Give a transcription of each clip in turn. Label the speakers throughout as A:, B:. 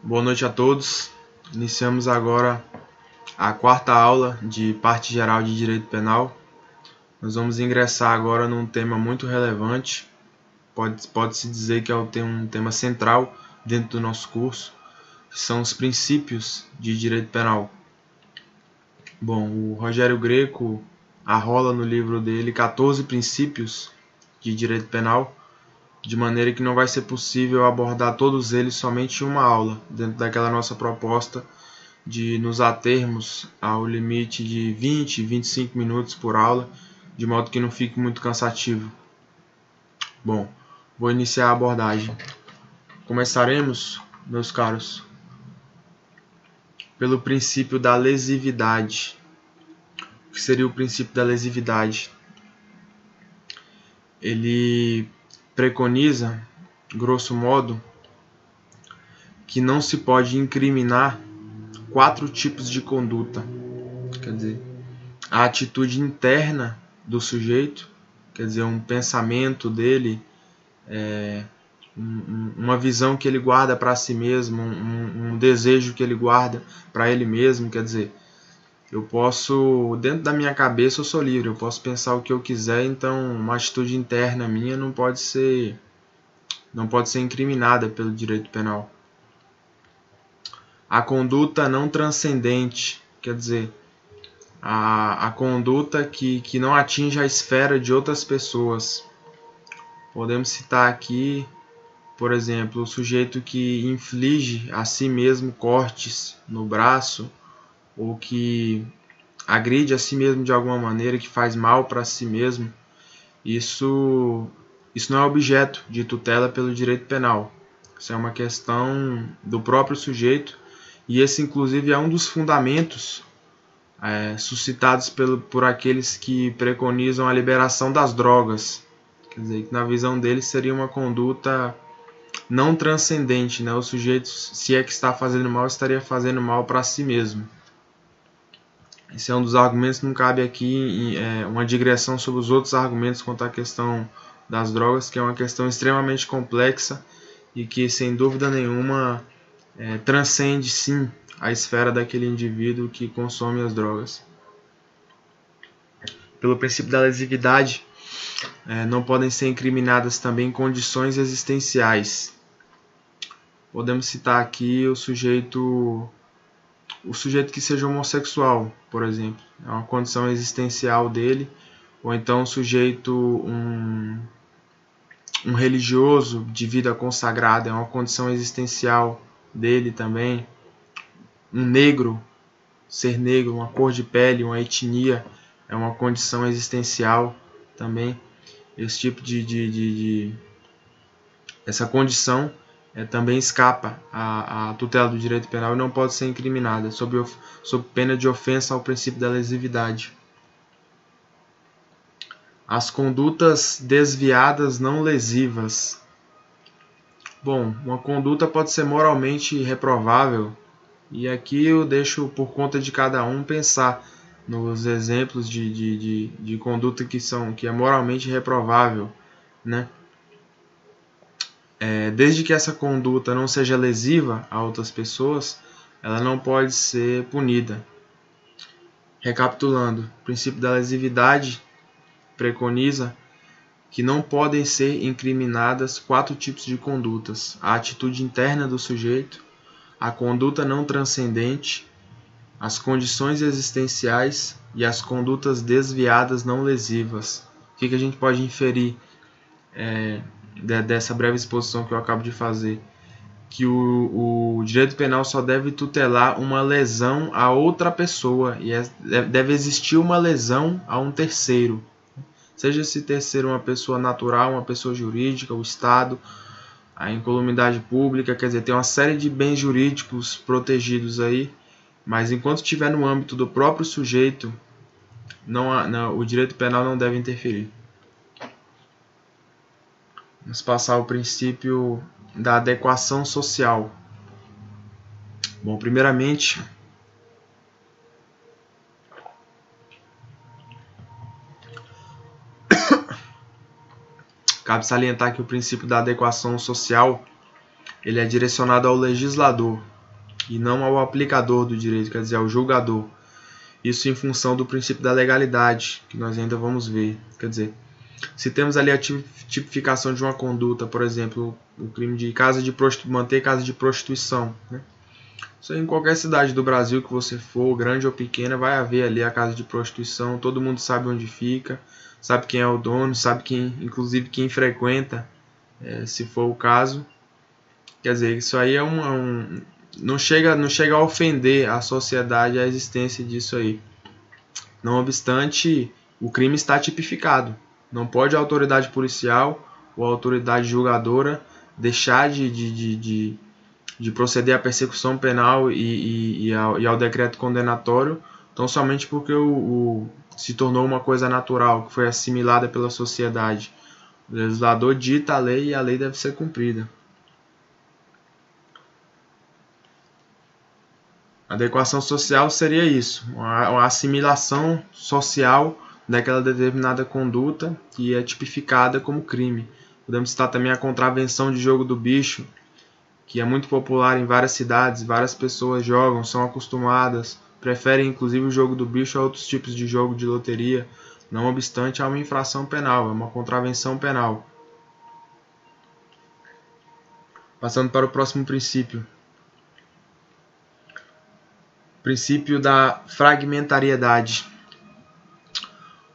A: Boa noite a todos. Iniciamos agora a quarta aula de parte geral de Direito Penal. Nós vamos ingressar agora num tema muito relevante. Pode-se dizer que é um tema central dentro do nosso curso, que são os princípios de Direito Penal. Bom, o Rogério Greco arrola no livro dele 14 princípios de Direito Penal, de maneira que não vai ser possível abordar todos eles somente em uma aula, dentro daquela nossa proposta de nos atermos ao limite de 20, 25 minutos por aula, de modo que não fique muito cansativo. Bom, vou iniciar a abordagem. Começaremos, meus caros, pelo princípio da lesividade. O que seria o princípio da lesividade? Ele preconiza, grosso modo, que não se pode incriminar 4 tipos de conduta. Quer dizer, a atitude interna do sujeito, quer dizer, um pensamento dele, uma visão que ele guarda para si mesmo, um desejo que ele guarda para ele mesmo. Quer dizer, eu posso, dentro da minha cabeça eu sou livre, eu posso pensar o que eu quiser, então uma atitude interna minha não pode ser incriminada pelo direito penal. A conduta não transcendente, quer dizer, a conduta que não atinge a esfera de outras pessoas. Podemos citar aqui, por exemplo, o sujeito que inflige a si mesmo cortes no braço, ou que agride a si mesmo de alguma maneira, que faz mal para si mesmo. Isso não é objeto de tutela pelo direito penal. Isso é uma questão do próprio sujeito, e esse inclusive é um dos fundamentos suscitados por aqueles que preconizam a liberação das drogas. Quer dizer, que na visão deles seria uma conduta não transcendente, né? O sujeito, se é que está fazendo mal, estaria fazendo mal para si mesmo. Esse é um dos argumentos. Não cabe aqui uma digressão sobre os outros argumentos quanto à questão das drogas, que é uma questão extremamente complexa e que, sem dúvida nenhuma, transcende sim a esfera daquele indivíduo que consome as drogas. Pelo princípio da lesividade, não podem ser incriminadas também condições existenciais. Podemos citar aqui o sujeito que seja homossexual, por exemplo, é uma condição existencial dele, ou então o sujeito, um religioso de vida consagrada, é uma condição existencial dele também. Um negro, ser negro, uma cor de pele, uma etnia, é uma condição existencial também. Esse tipo essa condição também escapa à tutela do direito penal e não pode ser incriminada, sob pena de ofensa ao princípio da lesividade. As condutas desviadas não lesivas. Bom, uma conduta pode ser moralmente reprovável, e aqui eu deixo por conta de cada um pensar nos exemplos de conduta que é moralmente reprovável, né? Desde que essa conduta não seja lesiva a outras pessoas, ela não pode ser punida. Recapitulando, o princípio da lesividade preconiza que não podem ser incriminadas 4 tipos de condutas: a atitude interna do sujeito, a conduta não transcendente, as condições existenciais e as condutas desviadas não lesivas. O que a gente pode inferir dessa breve exposição que eu acabo de fazer? Que o direito penal só deve tutelar uma lesão a outra pessoa, e deve existir uma lesão a um terceiro. Seja esse terceiro uma pessoa natural, uma pessoa jurídica, o Estado, a incolumidade pública, quer dizer, tem uma série de bens jurídicos protegidos aí, mas enquanto estiver no âmbito do próprio sujeito, o direito penal não deve interferir. Vamos passar ao princípio da adequação social. Bom, primeiramente, cabe salientar que o princípio da adequação social ele é direcionado ao legislador. e não ao aplicador do direito, quer dizer, ao julgador. Isso em função do princípio da legalidade, que nós ainda vamos ver. Quer dizer, se temos ali a tipificação de uma conduta, por exemplo, o crime de manter casa de prostituição, né? Isso aí, em qualquer cidade do Brasil que você for, grande ou pequena, vai haver ali a casa de prostituição. Todo mundo sabe onde fica, sabe quem é o dono, sabe inclusive quem frequenta, se for o caso. Quer dizer, isso aí não chega a ofender a sociedade a existência disso aí. Não obstante, o crime está tipificado. Não pode a autoridade policial ou a autoridade julgadora deixar de proceder à persecução penal e ao decreto condenatório, tão somente porque se tornou uma coisa natural, que foi assimilada pela sociedade. O legislador dita a lei e a lei deve ser cumprida. Adequação social seria isso, uma assimilação social daquela determinada conduta que é tipificada como crime. Podemos citar também a contravenção de jogo do bicho, que é muito popular em várias cidades, várias pessoas jogam, são acostumadas, preferem inclusive o jogo do bicho a outros tipos de jogo de loteria. Não obstante, é uma infração penal, é uma contravenção penal. Passando para o próximo princípio. Princípio da fragmentariedade.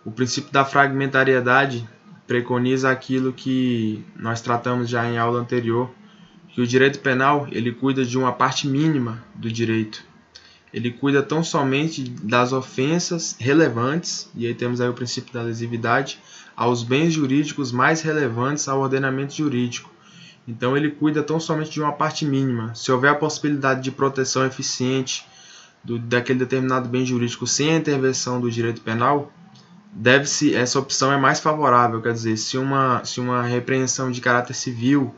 A: O princípio da fragmentariedade preconiza aquilo que nós tratamos já em aula anterior, que o direito penal ele cuida de uma parte mínima do direito. Ele cuida tão somente das ofensas relevantes, e aí temos aí o princípio da lesividade, aos bens jurídicos mais relevantes ao ordenamento jurídico. Então ele cuida tão somente de uma parte mínima. Se houver a possibilidade de proteção eficiente daquele determinado bem jurídico sem a intervenção do direito penal, essa opção é mais favorável. Quer dizer, se uma repreensão de caráter civil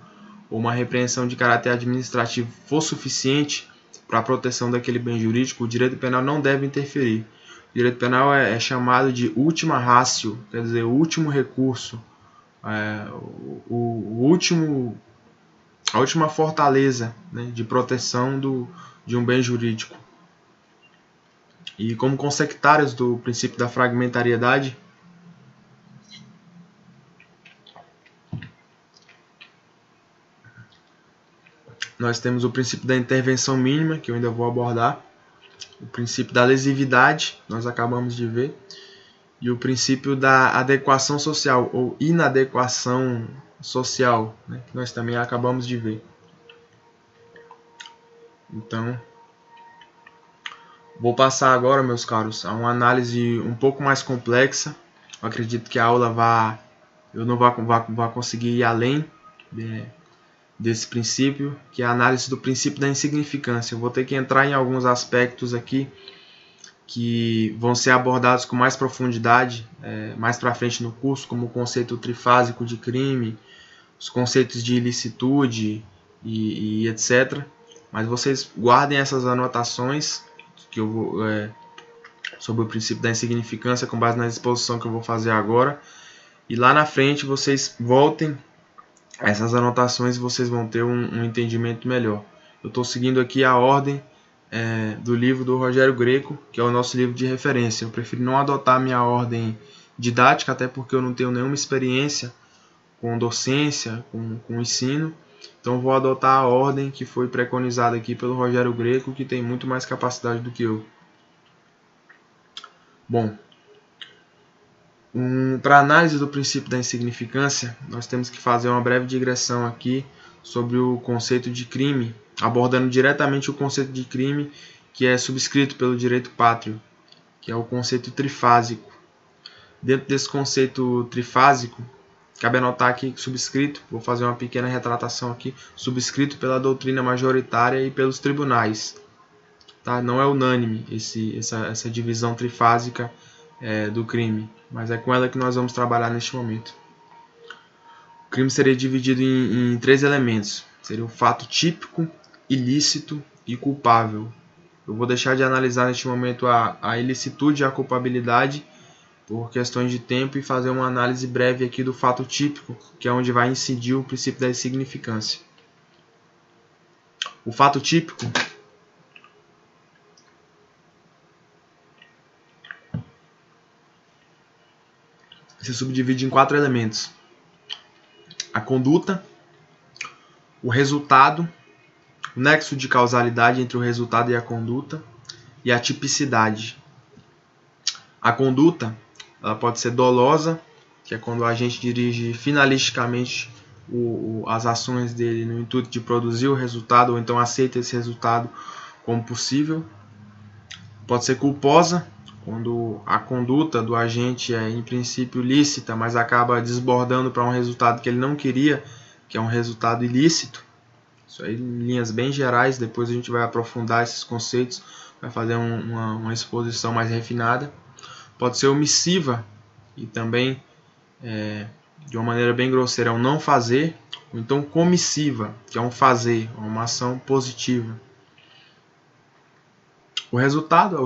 A: ou uma repreensão de caráter administrativo for suficiente para a proteção daquele bem jurídico, o direito penal não deve interferir. O direito penal é chamado de ultima ratio, quer dizer, o último recurso, a última fortaleza, né, de proteção de um bem jurídico. E como consectários do princípio da fragmentariedade, nós temos o princípio da intervenção mínima, que eu ainda vou abordar, o princípio da lesividade, nós acabamos de ver, e o princípio da adequação social ou inadequação social, né, que nós também acabamos de ver. Então, vou passar agora, meus caros, a uma análise um pouco mais complexa. Eu acredito que a aula eu não vá conseguir ir além desse princípio, que é a análise do princípio da insignificância. Eu vou ter que entrar em alguns aspectos aqui que vão ser abordados com mais profundidade mais para frente no curso, como o conceito trifásico de crime, os conceitos de ilicitude e etc. Mas vocês guardem essas anotações que eu vou, sobre o princípio da insignificância com base na exposição que eu vou fazer agora. E lá na frente vocês voltem a essas anotações e vocês vão ter um entendimento melhor. Eu estou seguindo aqui a ordem do livro do Rogério Greco, que é o nosso livro de referência. Eu prefiro não adotar a minha ordem didática, até porque eu não tenho nenhuma experiência com docência, com ensino. Então vou adotar a ordem que foi preconizada aqui pelo Rogério Greco, que tem muito mais capacidade do que eu. Bom, para análise do princípio da insignificância, nós temos que fazer uma breve digressão aqui sobre o conceito de crime, abordando diretamente o conceito de crime que é subscrito pelo direito pátrio, que é o conceito trifásico. Dentro desse conceito trifásico, cabe anotar aqui subscrito, vou fazer uma pequena retratação aqui, subscrito pela doutrina majoritária e pelos tribunais. Tá? Não é unânime essa divisão trifásica do crime, mas é com ela que nós vamos trabalhar neste momento. O crime seria dividido em três elementos. Seria o fato típico, ilícito e culpável. Eu vou deixar de analisar neste momento a ilicitude e a culpabilidade por questões de tempo e fazer uma análise breve aqui do fato típico, que é onde vai incidir o princípio da insignificância. O fato típico se subdivide em 4 elementos: a conduta, o resultado, o nexo de causalidade entre o resultado e a conduta, e a tipicidade. A conduta, ela pode ser dolosa, que é quando o agente dirige finalisticamente as ações dele no intuito de produzir o resultado, ou então aceita esse resultado como possível. Pode ser culposa, quando a conduta do agente é em princípio lícita, mas acaba desbordando para um resultado que ele não queria, que é um resultado ilícito. Isso aí em linhas bem gerais, depois a gente vai aprofundar esses conceitos, vai fazer uma exposição mais refinada. Pode ser omissiva, e também de uma maneira bem grosseira é um não fazer, ou então comissiva, que é um fazer, uma ação positiva. O resultado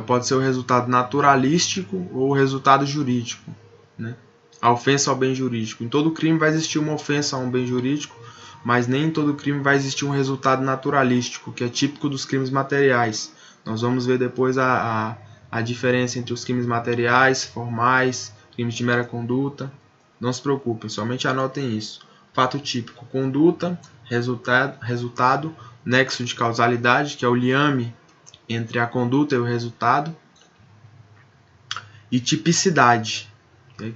A: pode ser o resultado naturalístico ou o resultado jurídico, né? A ofensa ao bem jurídico. Em todo crime vai existir uma ofensa a um bem jurídico, mas nem em todo crime vai existir um resultado naturalístico, que é típico dos crimes materiais. Nós vamos ver depois a diferença entre os crimes materiais, formais, crimes de mera conduta. Não se preocupem, somente anotem isso. Fato típico: conduta, resultado, nexo de causalidade, que é o liame entre a conduta e o resultado, e tipicidade. É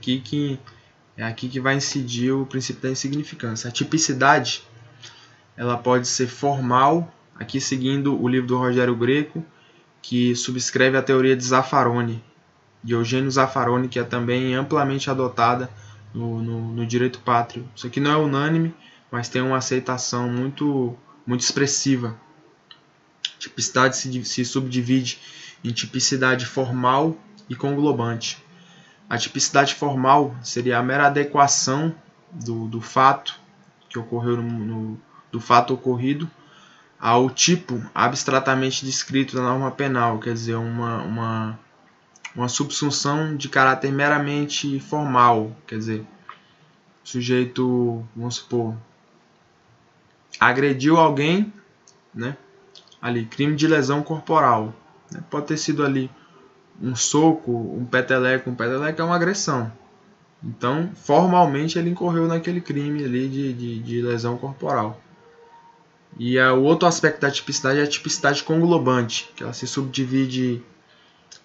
A: aqui que vai incidir o princípio da insignificância. A tipicidade, ela pode ser formal, aqui seguindo o livro do Rogério Greco, que subscreve a teoria de Zaffaroni, de Eugênio Zaffaroni, que é também amplamente adotada no direito pátrio. Isso aqui não é unânime, mas tem uma aceitação muito expressiva. Tipicidade se subdivide em tipicidade formal e conglobante. A tipicidade formal seria a mera adequação do fato que ocorreu do fato ocorrido ao tipo abstratamente descrito na norma penal, quer dizer, uma subsunção de caráter meramente formal, quer dizer, o sujeito, vamos supor, agrediu alguém, né? Ali, crime de lesão corporal, né? Pode ter sido ali um soco, um peteleco é uma agressão. Então, formalmente ele incorreu naquele crime ali de lesão corporal. E o outro aspecto da tipicidade é a tipicidade conglobante, que ela se subdivide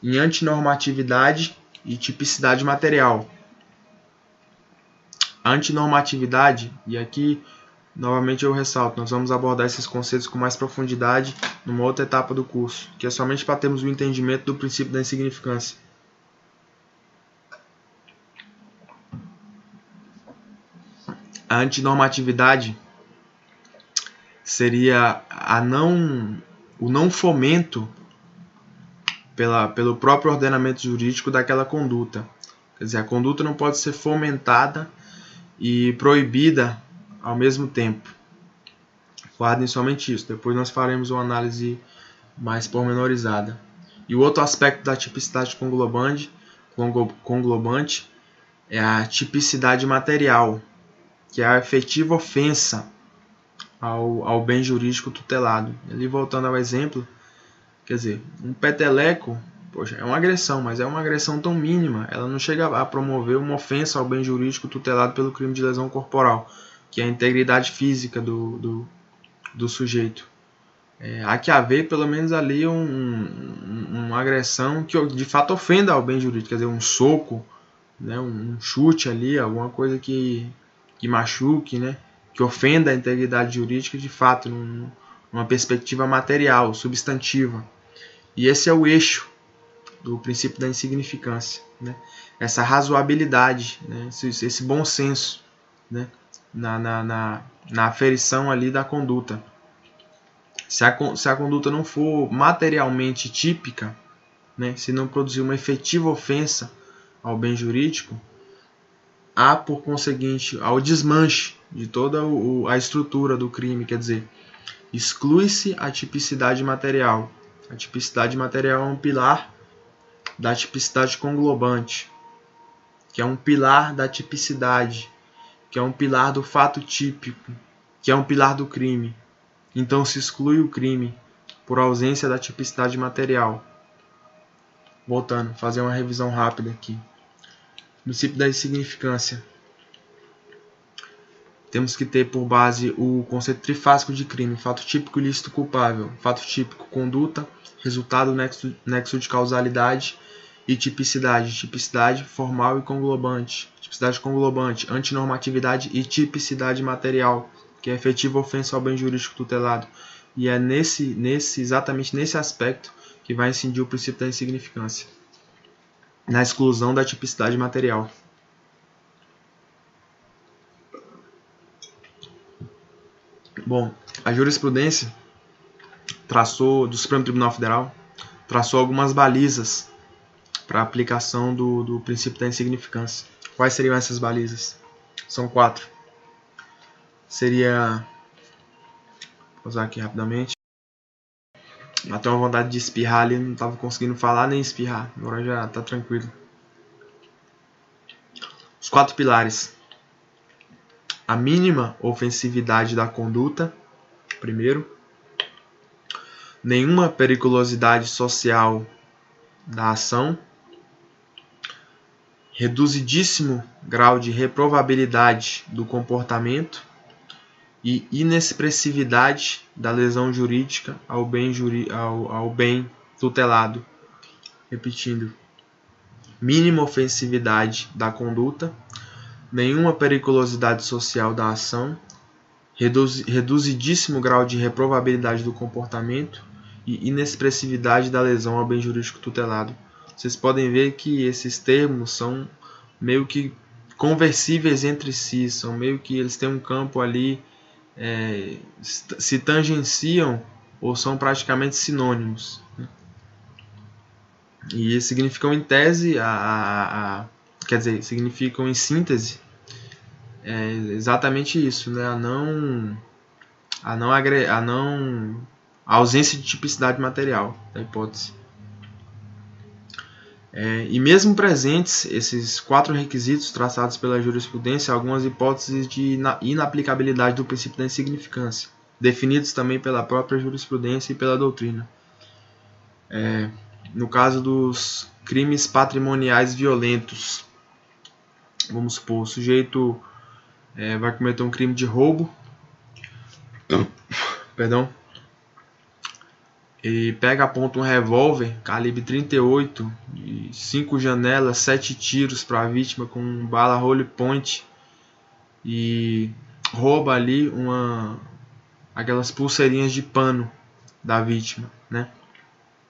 A: em antinormatividade e tipicidade material. A antinormatividade, e aqui novamente eu ressalto, nós vamos abordar esses conceitos com mais profundidade numa outra etapa do curso, que é somente para termos o entendimento do princípio da insignificância. A antinormatividade seria o não fomento pelo próprio ordenamento jurídico daquela conduta. Quer dizer, a conduta não pode ser fomentada e proibida ao mesmo tempo. Guardem somente isso, depois nós faremos uma análise mais pormenorizada. E o outro aspecto da tipicidade conglobante é a tipicidade material, que é a efetiva ofensa ao bem jurídico tutelado. Ali, voltando ao exemplo, quer dizer, um peteleco, poxa, é uma agressão, mas é uma agressão tão mínima, ela não chega a promover uma ofensa ao bem jurídico tutelado pelo crime de lesão corporal, que é a integridade física do sujeito. Há que haver pelo menos ali uma agressão que de fato ofenda ao bem jurídico, quer dizer, um soco, né, um chute ali, alguma coisa que machuque, né, que ofenda a integridade jurídica de fato, numa perspectiva material, substantiva. E esse é o eixo do princípio da insignificância, né? Essa razoabilidade, né? Esse bom senso, né? na aferição ali da conduta. Se a conduta não for materialmente típica, né? Se não produzir uma efetiva ofensa ao bem jurídico, há, por conseguinte, ao desmanche de toda a estrutura do crime, quer dizer, exclui-se a tipicidade material. A tipicidade material é um pilar da tipicidade conglobante, que é um pilar da tipicidade, que é um pilar do fato típico, que é um pilar do crime. Então se exclui o crime por ausência da tipicidade material. voltando, fazer uma revisão rápida aqui. Princípio da insignificância. Temos que ter por base o conceito trifásico de crime: fato típico, ilícito, culpável. Fato típico, conduta, resultado, nexo de causalidade e tipicidade. Tipicidade formal e conglobante. Tipicidade conglobante, antinormatividade e tipicidade material, que é efetiva ofensa ao bem jurídico tutelado. E é exatamente nesse aspecto que vai incidir o princípio da insignificância, na exclusão da tipicidade material. Bom, a jurisprudência do Supremo Tribunal Federal traçou algumas balizas para a aplicação do princípio da insignificância. Quais seriam essas balizas? São 4. Seria... Vou usar aqui rapidamente. Até uma vontade de espirrar ali, não estava conseguindo falar nem espirrar. Agora já está tranquilo. Os 4 pilares. A mínima ofensividade da conduta, primeiro. Nenhuma periculosidade social da ação. Reduzidíssimo grau de reprovabilidade do comportamento e inexpressividade da lesão jurídica ao bem tutelado. Repetindo, mínima ofensividade da conduta, nenhuma periculosidade social da ação, reduzidíssimo grau de reprovabilidade do comportamento e inexpressividade da lesão ao bem jurídico tutelado. Vocês podem ver que esses termos são meio que conversíveis entre si, são meio que eles têm um campo ali, se tangenciam ou são praticamente sinônimos. E significam em tese, quer dizer, significam em síntese exatamente isso, né? A ausência de tipicidade material da hipótese. E mesmo presentes esses 4 requisitos traçados pela jurisprudência, algumas hipóteses de inaplicabilidade do princípio da insignificância, definidos também pela própria jurisprudência e pela doutrina. No caso dos crimes patrimoniais violentos, vamos supor, o sujeito vai cometer um crime de roubo, e aponta um revólver calibre 38 e 5 janelas, 7 tiros para a vítima com bala Holey Point e rouba ali aquelas pulseirinhas de pano da vítima, né?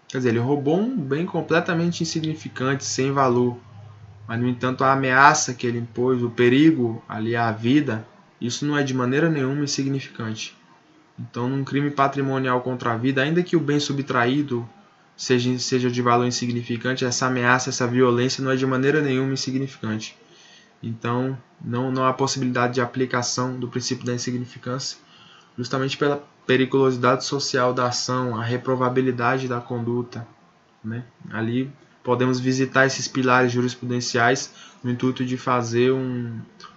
A: Quer dizer, ele roubou um bem completamente insignificante, sem valor, mas no entanto a ameaça que ele impôs, o perigo ali à vida, isso não é de maneira nenhuma insignificante. Então, num crime patrimonial contra a vida, ainda que o bem subtraído seja de valor insignificante, essa ameaça, essa violência não é de maneira nenhuma insignificante. Então, não há possibilidade de aplicação do princípio da insignificância, justamente pela periculosidade social da ação, a reprovabilidade da conduta, né? Ali podemos visitar esses pilares jurisprudenciais no intuito de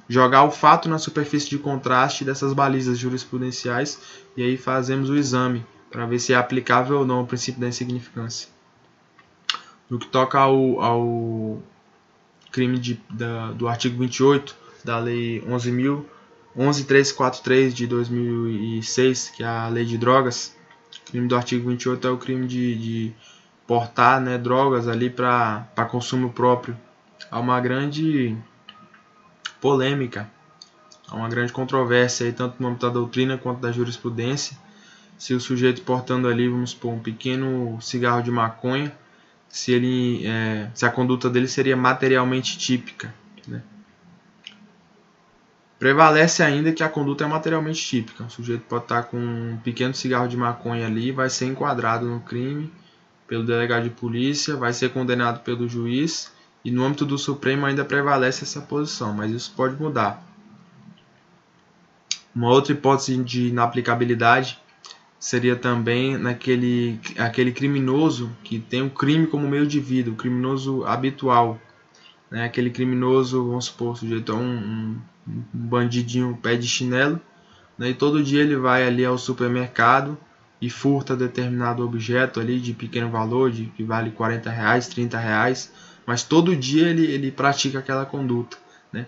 A: jogar o fato na superfície de contraste dessas balizas jurisprudenciais, e aí fazemos o exame para ver se é aplicável ou não o princípio da insignificância. No que toca ao crime do artigo 28 da Lei 11.343 de 2006, que é a Lei de Drogas, o crime do artigo 28 é o crime de portar, né, drogas ali para consumo próprio. Há uma grande polêmica, há uma grande controvérsia aí, tanto no âmbito da doutrina quanto da jurisprudência, se o sujeito portando ali, vamos supor, um pequeno cigarro de maconha, se a conduta dele seria materialmente típica, né? Prevalece ainda que a conduta é materialmente típica. O sujeito pode estar com um pequeno cigarro de maconha ali, vai ser enquadrado no crime pelo delegado de polícia, vai ser condenado pelo juiz, e no âmbito do Supremo ainda prevalece essa posição, mas isso pode mudar. Uma outra hipótese de inaplicabilidade seria também aquele criminoso que tem o crime como meio de vida, o criminoso habitual, né? Aquele criminoso, vamos supor, o sujeito é um bandidinho pé de chinelo, né? E todo dia ele vai ali ao supermercado e furta determinado objeto ali de pequeno valor, que vale R$40, R$30, mas todo dia ele pratica aquela conduta, né?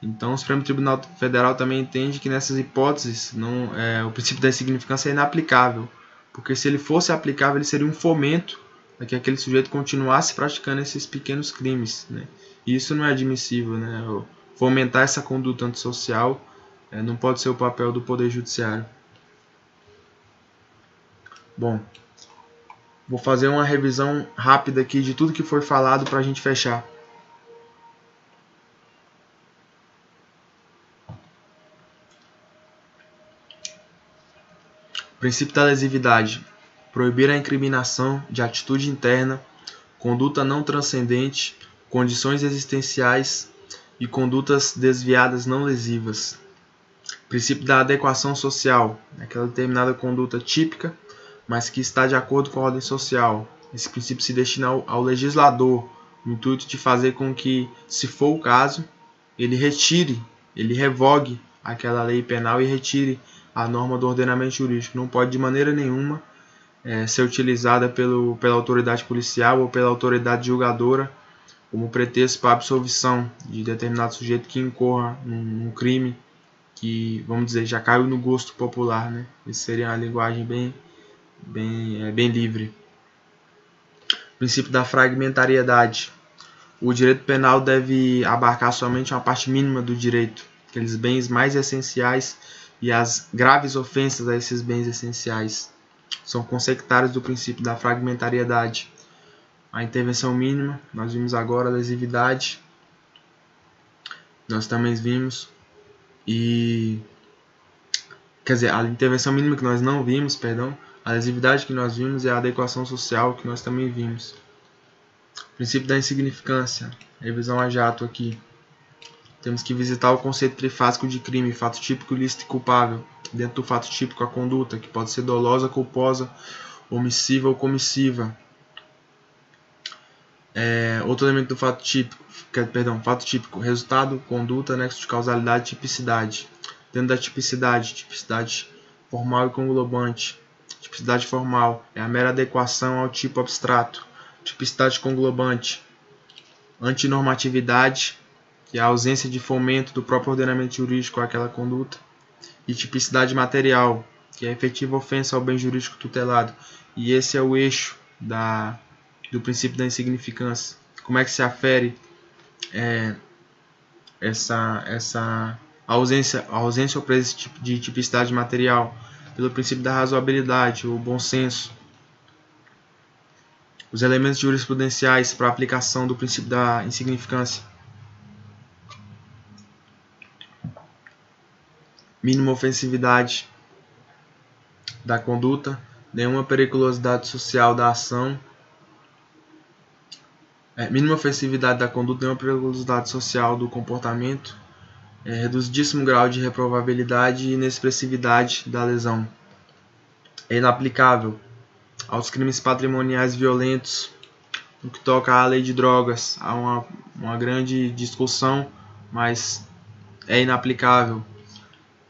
A: Então o Supremo Tribunal Federal também entende que nessas hipóteses o princípio da insignificância é inaplicável, porque se ele fosse aplicável ele seria um fomento para que aquele sujeito continuasse praticando esses pequenos crimes, né? E isso não é admissível, né? Fomentar essa conduta antissocial não pode ser o papel do Poder Judiciário. Bom, vou fazer uma revisão rápida aqui de tudo que foi falado para a gente fechar. Princípio da lesividade. Proibir a incriminação de atitude interna, conduta não transcendente, condições existenciais e condutas desviadas não lesivas. Princípio da adequação social. Aquela determinada conduta típica, mas que está de acordo com a ordem social. Esse princípio se destina ao legislador, no intuito de fazer com que, se for o caso, ele revogue aquela lei penal e retire a norma do ordenamento jurídico. Não pode de maneira nenhuma ser utilizada pela autoridade policial ou pela autoridade julgadora como pretexto para a absolvição de determinado sujeito que incorra num crime que, vamos dizer, já caiu no gosto popular, né? Isso seria uma linguagem bem livre. Princípio da fragmentariedade. O direito penal deve abarcar somente uma parte mínima do direito, aqueles bens mais essenciais e as graves ofensas a esses bens essenciais. São consectários do princípio da fragmentariedade. A intervenção mínima, nós vimos agora a lesividade, nós também vimos, a intervenção mínima que nós não vimos, a lesividade que nós vimos e a adequação social que nós também vimos. Princípio da insignificância, revisão a jato aqui. Temos que visitar o conceito trifásico de crime, fato típico, ilícito e culpável. Dentro do fato típico, a conduta, que pode ser dolosa, culposa, omissiva ou comissiva. Outro elemento do fato típico, resultado, conduta, nexo de causalidade, tipicidade. Dentro da tipicidade formal e conglobante. Tipicidade formal é a mera adequação ao tipo abstrato. Tipicidade conglobante, antinormatividade, que é a ausência de fomento do próprio ordenamento jurídico àquela conduta. E tipicidade material, que é a efetiva ofensa ao bem jurídico tutelado. E esse é o eixo do princípio da insignificância. Como é que se afere essa ausência ou presença de tipicidade material? Pelo princípio da razoabilidade, o bom senso. Os elementos jurisprudenciais para a aplicação do princípio da insignificância. Mínima ofensividade da conduta, nenhuma periculosidade social da ação. Mínima ofensividade da conduta, nenhuma periculosidade social do comportamento. Reduzidíssimo grau de reprovabilidade e inexpressividade da lesão. É inaplicável aos crimes patrimoniais violentos. No que toca à lei de drogas, há uma grande discussão, mas é inaplicável.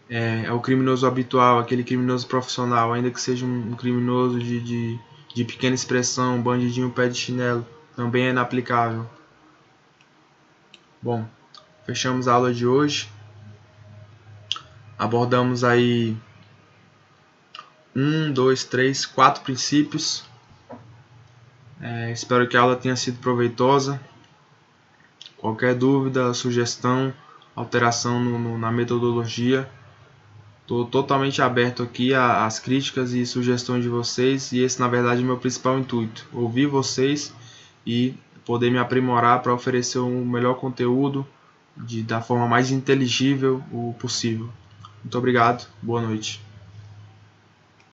A: É o criminoso habitual, aquele criminoso profissional, ainda que seja um criminoso de pequena expressão, bandidinho pé de chinelo, também é inaplicável. Bom, fechamos a aula de hoje. Abordamos aí 4 princípios. Espero que a aula tenha sido proveitosa. Qualquer dúvida, sugestão, alteração na metodologia, estou totalmente aberto aqui às críticas e sugestões de vocês. E esse, na verdade, é o meu principal intuito: ouvir vocês e poder me aprimorar para oferecer um melhor conteúdo da forma mais inteligível possível. Muito obrigado, boa noite.